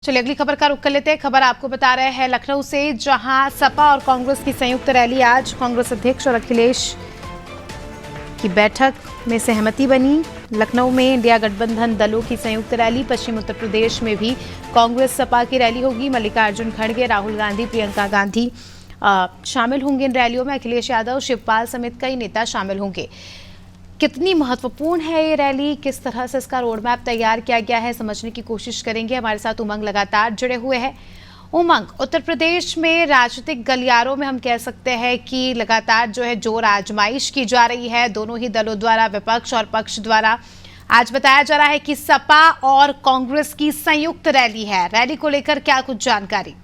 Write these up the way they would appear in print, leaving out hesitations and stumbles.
चलिए अगली खबर का रुख कर लेते हैं। खबर आपको बता रहे हैं लखनऊ से, जहां सपा और कांग्रेस की संयुक्त रैली। आज कांग्रेस अध्यक्ष और अखिलेश की बैठक में सहमति बनी। लखनऊ में इंडिया गठबंधन दलों की संयुक्त रैली। पश्चिम उत्तर प्रदेश में भी कांग्रेस सपा की रैली होगी। मल्लिकार्जुन खड़गे, राहुल गांधी, प्रियंका गांधी शामिल होंगे इन रैलियों में। अखिलेश यादव, शिवपाल समेत कई नेता शामिल होंगे। कितनी महत्वपूर्ण है ये रैली, किस तरह से इसका रोड मैप तैयार किया गया है, समझने की कोशिश करेंगे। हमारे साथ उमंग लगातार जुड़े हुए हैं। उमंग, उत्तर प्रदेश में राजनीतिक गलियारों में हम कह सकते हैं कि लगातार जो है जोर आजमाइश की जा रही है दोनों ही दलों द्वारा, विपक्ष और पक्ष द्वारा। आज बताया जा रहा है कि सपा और कांग्रेस की संयुक्त रैली है। रैली को लेकर क्या कुछ जानकारी?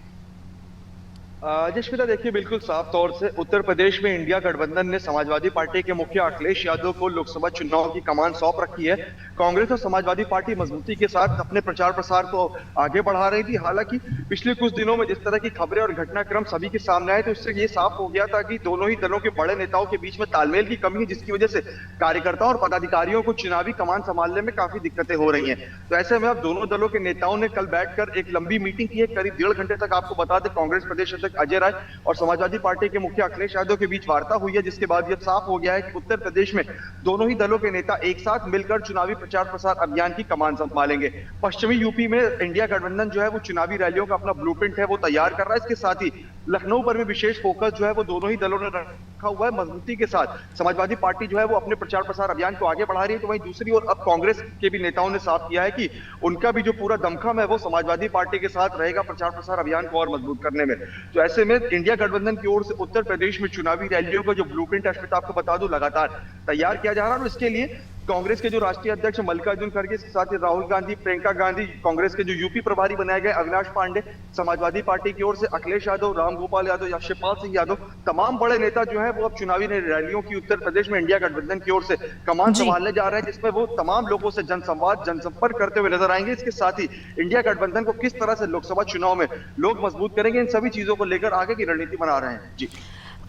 जसप्रीता, देखिए बिल्कुल साफ तौर से उत्तर प्रदेश में इंडिया गठबंधन ने समाजवादी पार्टी के मुखिया अखिलेश यादव को लोकसभा चुनाव की कमान सौंप रखी है। कांग्रेस और समाजवादी पार्टी मजबूती के साथ अपने प्रचार प्रसार को आगे बढ़ा रही थी। हालांकि पिछले कुछ दिनों में जिस तरह की खबरें और घटनाक्रम सभी के सामने आए, तो इससे ये साफ हो गया था कि दोनों ही दलों के बड़े नेताओं के बीच में तालमेल की कमी है, जिसकी वजह से कार्यकर्ताओं और पदाधिकारियों को चुनावी कमान संभालने में काफी दिक्कतें हो रही हैं। तो ऐसे में अब दोनों दलों के नेताओं ने कल बैठकर एक लंबी मीटिंग की है, करीब 1.5 घंटे तक। आपको बता दें, कांग्रेस प्रदेश अध्यक्ष अजय राय और समाजवादी पार्टी के मुखिया अखिलेश यादव के बीच वार्ता हुई है, जिसके बाद यह साफ हो गया है कि उत्तर प्रदेश में दोनों ही दलों के नेता एक साथ मिलकर चुनावी प्रचार प्रसार अभियान की कमान संभालेंगे। पश्चिमी यूपी में इंडिया गठबंधन जो है वो चुनावी रैलियों का अपना ब्लूप्रिंट है वो तैयार कर रहा है। इसके साथ ही लखनऊ पर भी विशेष फोकस जो है वो दोनों ही दलों ने रखा हुआ है। मजबूती के साथ समाजवादी पार्टी जो है वो अपने प्रचार प्रसार अभियान को आगे बढ़ा रही है, तो वहीं दूसरी ओर अब कांग्रेस के भी नेताओं ने साफ किया है कि उनका भी जो पूरा दमखम है वो समाजवादी पार्टी के साथ रहेगा प्रचार प्रसार अभियान को और मजबूत करने में। तो ऐसे में इंडिया गठबंधन की ओर से उत्तर प्रदेश में चुनावी रैलियों का जो ब्लूप्रिंट है, आपको बता दूं, लगातार तैयार किया जा रहा है। और इसके लिए कांग्रेस के जो राष्ट्रीय अध्यक्ष मल्लिकार्जुन खड़गे के साथ ही राहुल गांधी, प्रियंका गांधी, कांग्रेस के जो यूपी प्रभारी बनाए गए अविनाश पांडे, समाजवादी पार्टी की ओर से अखिलेश यादव, रामगोपाल यादव या शिवपाल सिंह यादव, तमाम बड़े नेता जो है वो अब चुनावी रैलियों की उत्तर प्रदेश में इंडिया गठबंधन की ओर से कमान संभालने जा रहे हैं, जिसमें वो तमाम लोगों से जनसंवाद, जनसंपर्क करते हुए नजर आएंगे। इसके साथ ही इंडिया गठबंधन को किस तरह से लोकसभा चुनाव में लोग मजबूत करेंगे, इन सभी चीजों को लेकर आगे की रणनीति बना रहे हैं। जी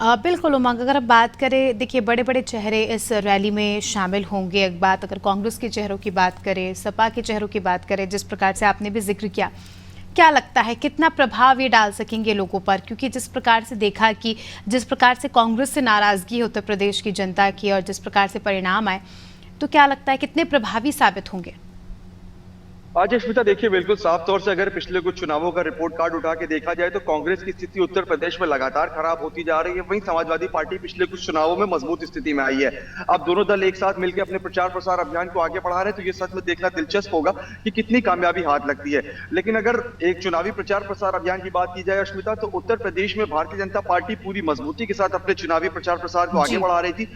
बिल्कुल उमंग, अगर हम बात करें, देखिए बड़े बड़े चेहरे इस रैली में शामिल होंगे। एक बात अगर कांग्रेस के चेहरों की बात करें, सपा के चेहरों की बात करें, जिस प्रकार से आपने भी जिक्र किया, क्या लगता है कितना प्रभाव ये डाल सकेंगे लोगों पर? क्योंकि जिस प्रकार से देखा कि जिस प्रकार से कांग्रेस से नाराजगी है उत्तर प्रदेश की जनता की और जिस प्रकार से परिणाम आए, तो क्या लगता है कितने प्रभावी साबित होंगे? आज स्मिता, देखिए बिल्कुल साफ तौर से अगर पिछले कुछ चुनावों का रिपोर्ट कार्ड उठा के देखा जाए तो कांग्रेस की स्थिति उत्तर प्रदेश में लगातार खराब होती जा रही है। वहीं समाजवादी पार्टी पिछले कुछ चुनावों में मजबूत स्थिति में आई है। अब दोनों दल एक साथ मिलकर अपने प्रचार प्रसार अभियान को आगे बढ़ा रहे हैं, तो ये सच में देखना दिलचस्प होगा कि कितनी कामयाबी हाथ लगती है। लेकिन अगर एक चुनावी प्रचार प्रसार अभियान की बात की जाए स्मिता, तो उत्तर प्रदेश में भारतीय जनता पार्टी पूरी मजबूती के साथ अपने चुनावी प्रचार प्रसार को आगे बढ़ा रही थी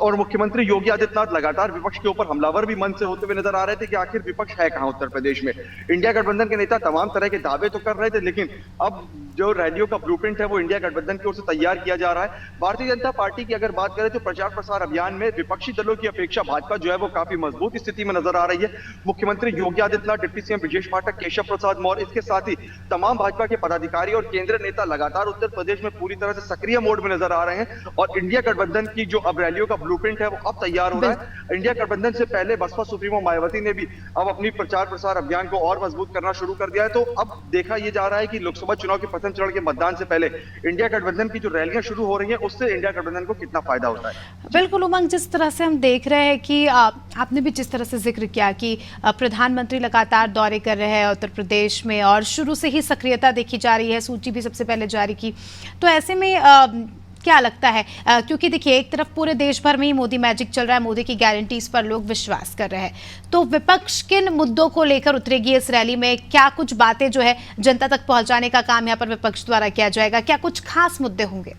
और मुख्यमंत्री योगी आदित्यनाथ लगातार विपक्ष के ऊपर हमलावर भी मन से होते हुए नजर आ रहे थे कि आखिर विपक्ष है कहां उत्तर प्रदेश में। इंडिया गठबंधन के नेता तमाम तरह के दावे तो कर रहे थे, लेकिन अब जो रैलियों का ब्लूप्रिंट है वो इंडिया गठबंधन की ओर से तैयार किया जा रहा है। भारतीय जनता पार्टी की अगर बात करें तो प्रचार प्रसार अभियान में विपक्षी दलों की अपेक्षा भाजपा जो है वो काफी मजबूत स्थिति में नजर आ रही है। मुख्यमंत्री योगी आदित्यनाथ, डिप्टी सीएम ब्रजेश पाठक, केशव प्रसाद मौर्य, इसके साथ ही तमाम भाजपा के पदाधिकारी और केंद्रीय नेता लगातार उत्तर प्रदेश में पूरी तरह से सक्रिय मोड में नजर आ रहे हैं और इंडिया गठबंधन की जो अब रैलियों का ब्लूप्रिंट है वो अब तैयार हो रहा है। इंडिया गठबंधन से पहले बसपा सुप्रीमो मायावती ने भी अब अपनी प्रचार प्रसार अभियान को और मजबूत करना शुरू कर दिया है। तो अब देखा यह जा रहा है कि लोकसभा चुनाव के प्रथम चरण के मतदान से पहले इंडिया गठबंधन की जो रैलियां शुरू हो रही हैं उससे इंडिया गठबंधन को कितना फायदा होता है। बिल्कुल उमंग, जिस तरह से हम देख रहे हैं कि आपने भी जिस तरह से जिक्र किया कि प्रधानमंत्री लगातार दौरे कर रहे हैं उत्तर प्रदेश में और शुरू से ही सक्रियता देखी जा रही है, सूची भी सबसे पहले जारी की, तो ऐसे में क्या लगता है, क्योंकि देखिए एक तरफ पूरे देश भर में ही मोदी मैजिक चल रहा है, मोदी की गारंटीज पर लोग विश्वास कर रहे हैं, तो विपक्ष किन मुद्दों को लेकर उतरेगी इस रैली में? क्या कुछ बातें जो है जनता तक पहुंचाने का काम यहाँ पर विपक्ष द्वारा किया जाएगा? क्या कुछ खास मुद्दे होंगे?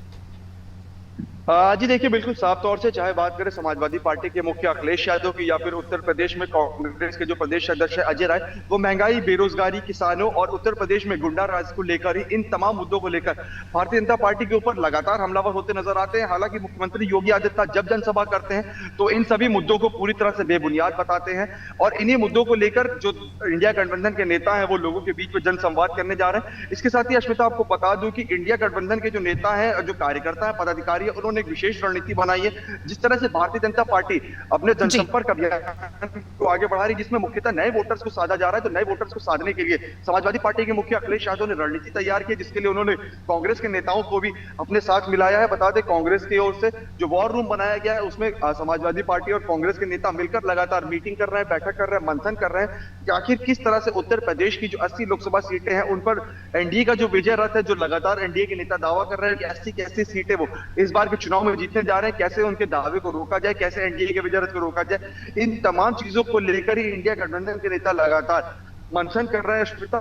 जी देखिए बिल्कुल साफ तौर से चाहे बात करें समाजवादी पार्टी के मुखिया अखिलेश यादव की या फिर उत्तर प्रदेश में कांग्रेस के जो प्रदेश अध्यक्ष है अजय राय, वो महंगाई, बेरोजगारी, किसानों और उत्तर प्रदेश में गुंडा राज को लेकर ही, इन तमाम मुद्दों को लेकर भारतीय जनता पार्टी के ऊपर लगातार हमलावर होते नजर आते हैं। हालांकि मुख्यमंत्री योगी आदित्यनाथ जब जनसभा करते हैं तो इन सभी मुद्दों को पूरी तरह से बेबुनियाद बताते हैं और इन्हीं मुद्दों को लेकर जो इंडिया गठबंधन के नेता है वो लोगों के बीच में जनसंवाद करने जा रहे हैं। इसके साथ ही अश्मिता, आपको बता दूं कि इंडिया गठबंधन के जो नेता है, जो कार्यकर्ता है, पदाधिकारी है, उन्होंने उन्होंने एक विशेष रणनीति बनाई है। जिस तरह से भारतीय जनता पार्टी अपने जनसंपर्क अभियान को आगे बढ़ा रही है, जिसमें मुख्यतः नए वोटर्स को साधा जा रहा है, तो नए वोटर्स को साधने के लिए समाजवादी पार्टी के मुखिया अखिलेश यादव ने रणनीति तैयार की, जिसके लिए उन्होंने कांग्रेस के नेताओं को भी अपने साथ मिलाया है। बता दें, कांग्रेस की ओर से जो वॉर रूम बनाया गया है, उसमें समाजवादी पार्टी और कांग्रेस के नेता मिलकर लगातार मीटिंग कर रहे हैं, बैठक कर रहे हैं, मंथन कर रहे हैं कि आखिर किस तरह से उत्तर प्रदेश की जो 80 लोकसभा सीटें हैं उन पर एनडीए का जो विजय रथ है, जो लगातार एनडीए के नेता दावा कर रहे हैं कि 80 की 80 सीटें वो इस बार के चुनाव में जीतने जा रहे हैं, कैसे उनके दावे को रोका जाए, कैसे एनडीए के विजय रथ को रोका जाए, इन तमाम चीजों को लेकर ही इंडिया गठबंधन के नेता लगातार मंथन कर रहे हैं। श्वेता,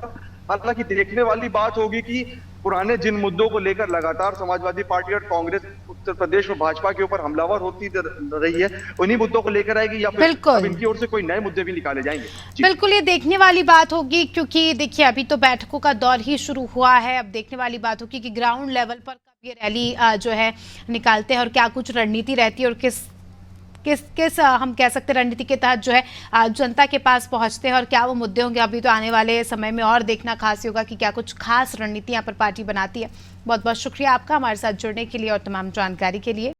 हालांकि देखने वाली बात होगी कि पुराने जिन मुद्दों को लेकर लगातार समाजवादी पार्टी और कांग्रेस उत्तर प्रदेश में भाजपा के ऊपर हमलावर होती रही है, उन्हीं मुद्दों को लेकर आएगी या फिर अब इनकी ओर से कोई नए मुद्दे भी निकाले जाएंगे? बिल्कुल, ये देखने वाली बात होगी, क्योंकि देखिए अभी तो बैठकों का दौर ही शुरू हुआ है। अब देखने वाली बात होगी कि ग्राउंड लेवल पर कब ये रैली जो है निकालते हैं और क्या कुछ रणनीति रहती है और किस हम कह सकते हैं रणनीति के तहत जो है जनता के पास पहुंचते हैं और क्या वो मुद्दे होंगे। अभी तो आने वाले समय में और देखना खास होगा कि क्या कुछ खास रणनीति यहाँ पर पार्टी बनाती है। बहुत बहुत शुक्रिया आपका हमारे साथ जुड़ने के लिए और तमाम जानकारी के लिए।